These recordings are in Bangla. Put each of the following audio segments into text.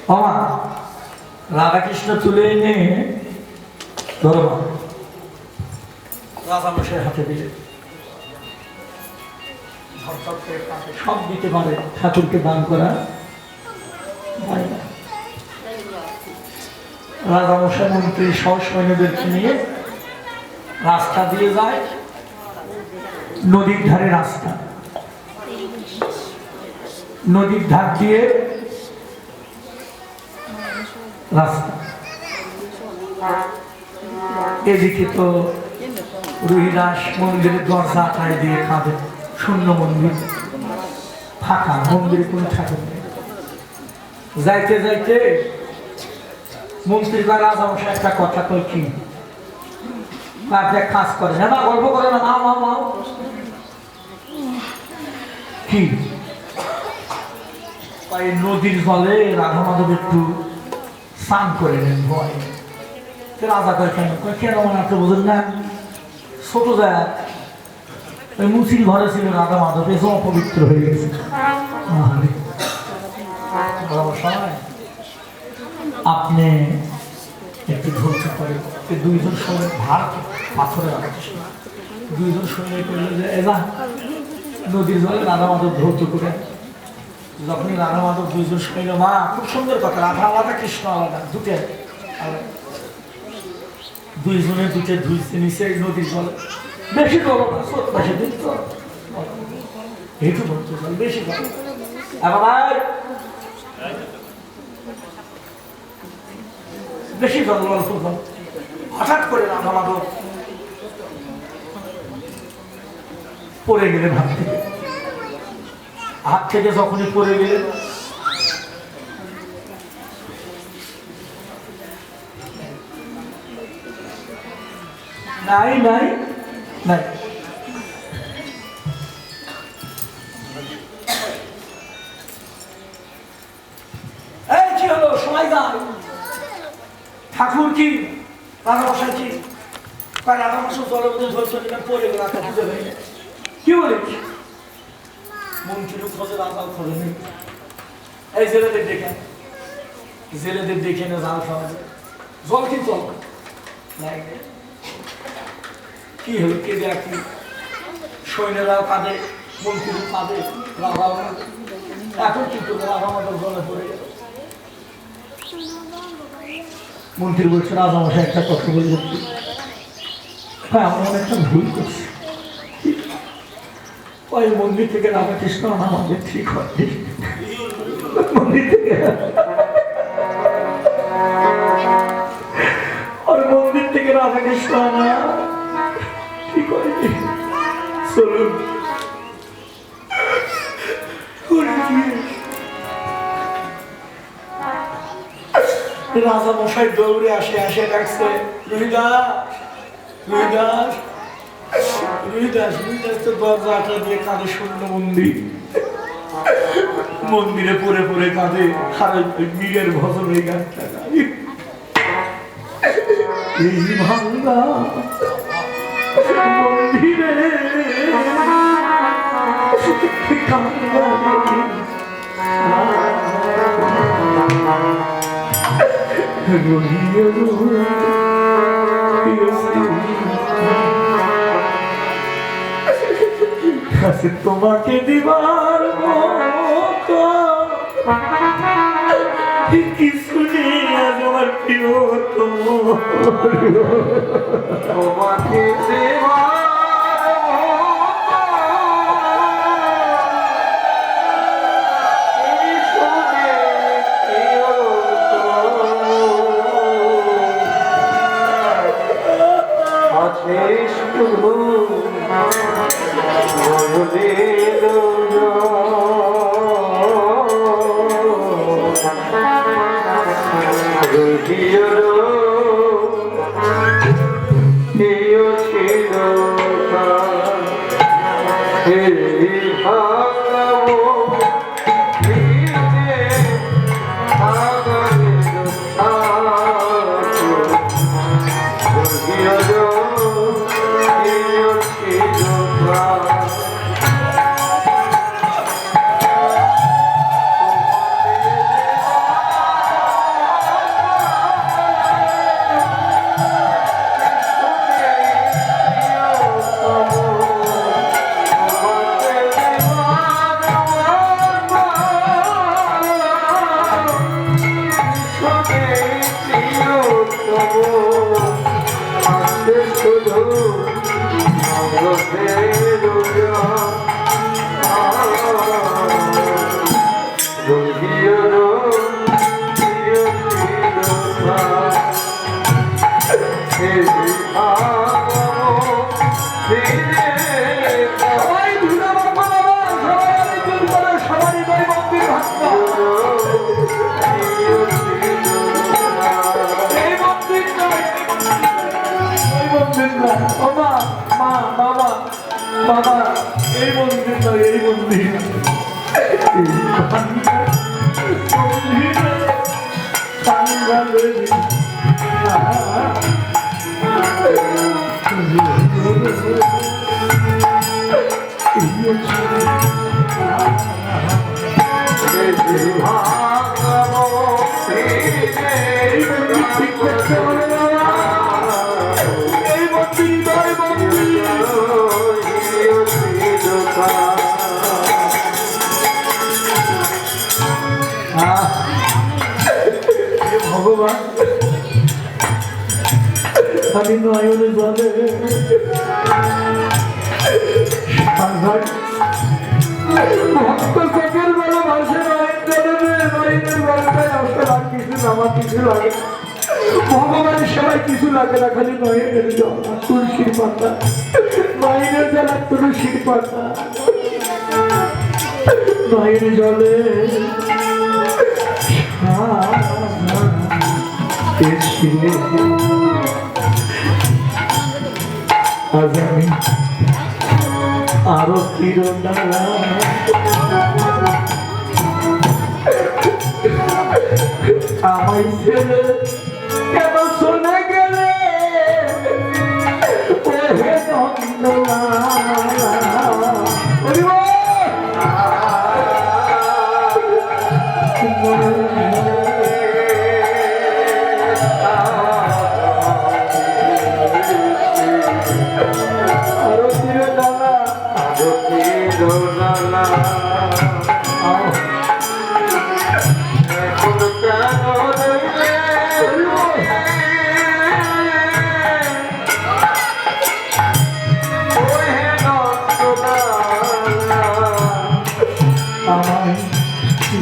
বাবা রাধাকৃষ্ণ তুলে এনে ধরো রাজামশাইয়ের হাতে দিলে সব দিতে পারে, ঠাকুরকে দান করা হয় না। রাজামশাই মন্ত্রী সৈন্যদেরকে নিয়ে রাস্তা দিয়ে যায়, নদীর ধারে রাস্তা, নদীর ধার দিয়ে রাস্তা। এদিকে তো রুহিদাস মন্দিরের দরজা আটায় দিয়ে কাঁদে, শূন্য মন্দির, ফাঁকা, মন্দিরে কোনো ঠাকুর নেই। যাইতে যাইতে মন্ত্রী বা রাজামশাই একটা কথা কই, কি কাজ করে না, গল্প করে না, কি নদীর জলে রাধা মাধব একটু স্নান করে নেন ভয়। রাজা কয় কেন? কেন মানে আপনি বোঝেন না, ছোট জায়গা ওই মুসির ঘরে ছিল রাধা মাধব, এসব অপবিত্র হয়ে গেছে। আপনি একটু ধৈর্য করে, দুইজন সৈন্য ভার পাথরে রাখছে, দুইজন সৈন্য করলে যে এলা নদীর জলে রাধা মাধব ধৌত করে। যখনই রাধা মাধব দুইজন সৈন্য, মা খুব সুন্দর কথা, রাধা আলাদা কৃষ্ণ আলাদা, দুটো দুইজনে দুটো ধুইছে নিচে নদীর জলে, বেশি করো না, বেশি দিন তো এইটু ধরতে জল বেশি করো। এবার বেশি জল, অল্প জল। হঠাৎ করে রাধা মাধব পড়ে গেলেন হাত থেকে, হাত থেকে যখনই পড়ে গেলেন নাই নাই নাই, এই কি হলো, সময় যান, ঠাকুর কি রাধামশাই কি রাধামশাই জলের মধ্যে ধরছে পড়ে গেল, খুঁজে হয়ে গেল, কি বলিস? মন্ত্রীর খোঁজে, রাজাও খোঁজে নেই। এই জেলেদের দেখে, জেলেদের দেখে না জাল খাওয়া যায়, জল কি জল কি হল, কে দেখি সৈন্যরাও কাঁদে, মন্ত্রীও কাঁদে, রাজাও কাঁদে। এখন কি করবে, রাজা মাধব জলে পড়ে গেল। মন্ত্রী বলছে, রাজামশাই একটা কথা বলবো, হ্যাঁ আমরা একটা ভুল করছি, ওই মন্দির থেকে রাধাকৃষ্ণ আনা আমাদের ঠিক হয়, মন্দির থেকে ওর মন্দির থেকে রাধাকৃষ্ণ আনা ঠিক হয়নি, চলুন। রাজা মশাই দৌড়ে আসে, আসে ডাকছে, রুহিদাস রুহিদাস রুহিদাস রুহিদাস। তো দরজা আটা দিয়ে কাঁদে, শূন্য মন্দির, মন্দিরে পড়ে পড়ে কাঁদে, মীরের ভজন এই গানটা গাই, এই ভাঙ্গা মন্দিরে তোমাকে দিবার মতো কিছু নেই আজ আমার প্রিয়, তোমাকে দেওয়ার বাবা এই মন্দির না এই মন্দির ভগবান আমি নয়নে জলে ভক্ত চোখের বেলা ভাসে নয়নের বলটাই আসলে আর কিছু আমার কিছু লাগে ভগবানের সেবাই কিছু লাগে না খালি নয়নের জল তুলসীর পাতা নয়নের জল আর তুলসীর পাতা নয়নের জলে আজ আমি আরো কিরণা আমায় ছেলে কেন শোনা গেলে ওহে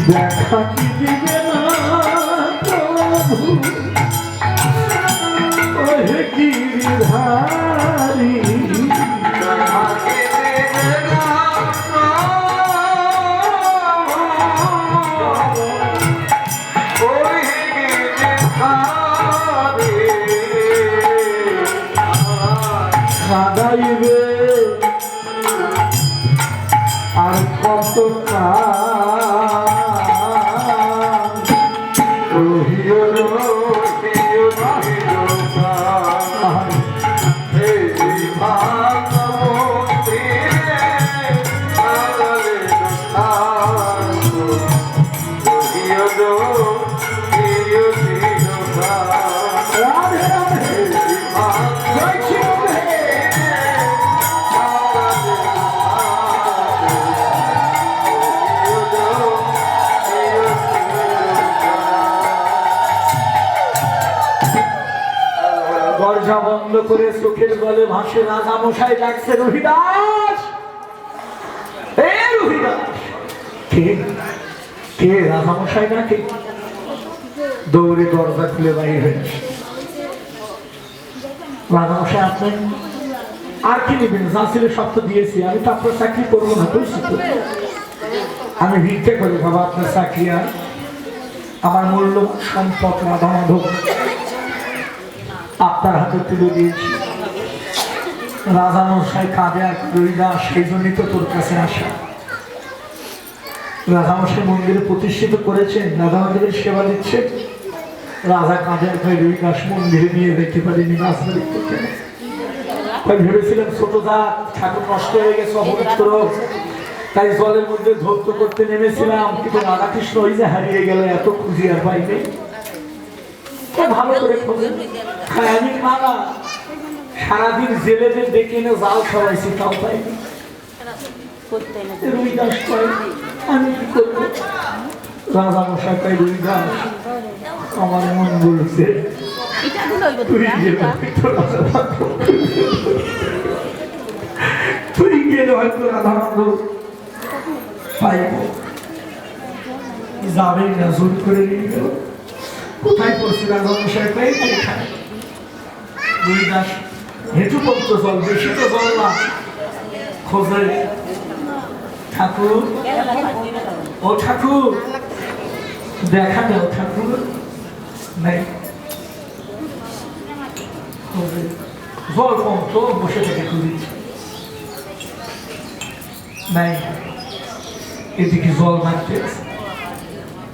দেখা কি দিবে না ওহে গিরিধারী কাঁদাইবে আর কত দরজা বন্ধ করে চোখের জলে ভাসে রাজা মশাই ডাকছে রহিদাস রহিদাস কে কে রাজা মশাই নাকি দৌড়ে দরজা খুলে বাইরে হয়ে রাজা মশাই আপনি আর কি নেবেন যা ছিল সব তো দিয়েছি আমি তো আপনার চাকরি করবো না বুঝছি তো আমি ভিক্ষে করি বাবা আপনার চাকরি আর আমার মূল্য সম্পদ রাধা মাধব আপনার হাতে তুলে দিয়েছি রাজা মশাই কাঁদে আর রহিদাস সেই জন্যই তো তোর কাছে আসা রাজা মশাই মন্দিরে প্রতিষ্ঠিত করেছেন রাধা মাধবের সেবা দিচ্ছে রাজা কাঁদে আর রহিদাস মন্দিরে নিয়ে দেখতে পারিনি রাস্তা দেখতে ভেবেছিলাম ছোট জাত ঠাকুর নষ্ট হয়ে গেছে অপবিত্র তাই জলের মধ্যে ধৌত করতে নেমেছিলাম কিন্তু রাধাকৃষ্ণ ওই যে হারিয়ে গেল এত খুঁজি আর পাইনি ভালো করে আমি মারা সারাদিন জেলেদের ডেকে এনে জাল খাওয়াইছি তাও পাইনি রহিদাস আমি কি করবো রাজা মশাই পাই রহিদাস আমার মন বলছে তুই গেলে হয়তো রাধানন্দ পাইব যাবে না জোর করে নিয়ে গেল কোথায় পড়ছে রাজা মশাই পাই এখানে রহিদাস হেঁটু পড়তো জল বেশি তো জল না খোঁজে ঠাকুর ও ঠাকুর দেখা দাও ঠাকুর নাই জল কম তো বসে থেকে খুঁজি নাই, এদিকে জল মারতে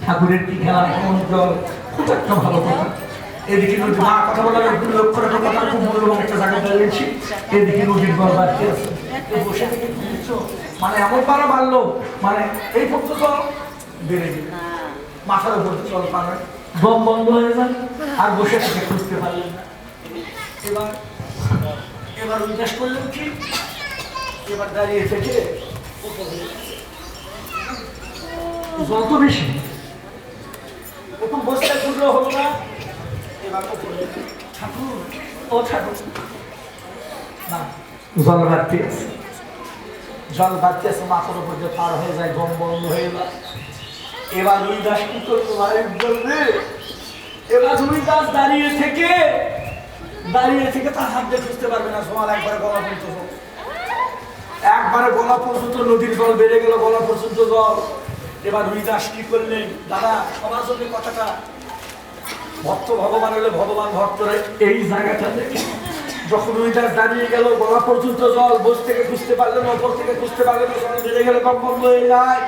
ঠাকুরের কি খেলা, কোন জল, খুব একটা ভালো কথা। এদিকে নদী, মা কথা বলার একটু লক্ষ্য রাখার কথা, খুব মূল্যবান একটা জায়গা দাঁড়িয়েছি। এদিকে নদীর জল বাড়তে আছে, বসে থেকে মানে এমন পারা বাড়লো, মানে এই পর্যন্ত বেড়ে গেল, মাথার উপর জল পাবে, দম বন্ধ হয়ে যায়, আর বসে থেকে খুঁজতে পারলেন না। এবার এবার উল্লাস করলেন কি, এবার দাঁড়িয়ে থেকে জল তো বেশি, প্রথম বস্তায় খুঁজলো হলো না, এবার ঠাকুর, ও ঠাকুর না, জল বাড়তে আছে, জল বাড়তে আছে, মাথার উপর যে পার হয়ে যায়, দম বন্ধ হয়ে যায়। এবার দুই দাস কি করতো ভাই বলবে, এবার দুই দাস দাঁড়িয়ে থেকে তার হাত দিয়ে খুঁজতে পারবে না, সমাল একবারে গলা পর্যন্ত, একবারে গলা পর্যন্ত নদীর জল বেড়ে গেল, গলা পর্যন্ত জল। এবার দুই দাস কি করলেন, দাদা সবার জন্য কথাটা, ভক্ত ভগবান হলে ভগবান ভক্তরা এই জায়গাটাতে, যখন ওই দাস দাঁড়িয়ে গেল, গলা পর্যন্ত জল, বস থেকে খুঁজতে পারলেন, ওপর থেকে খুঁজতে পারলেন, জল বেড়ে গেলে কম বন্ধ হয়ে যায়।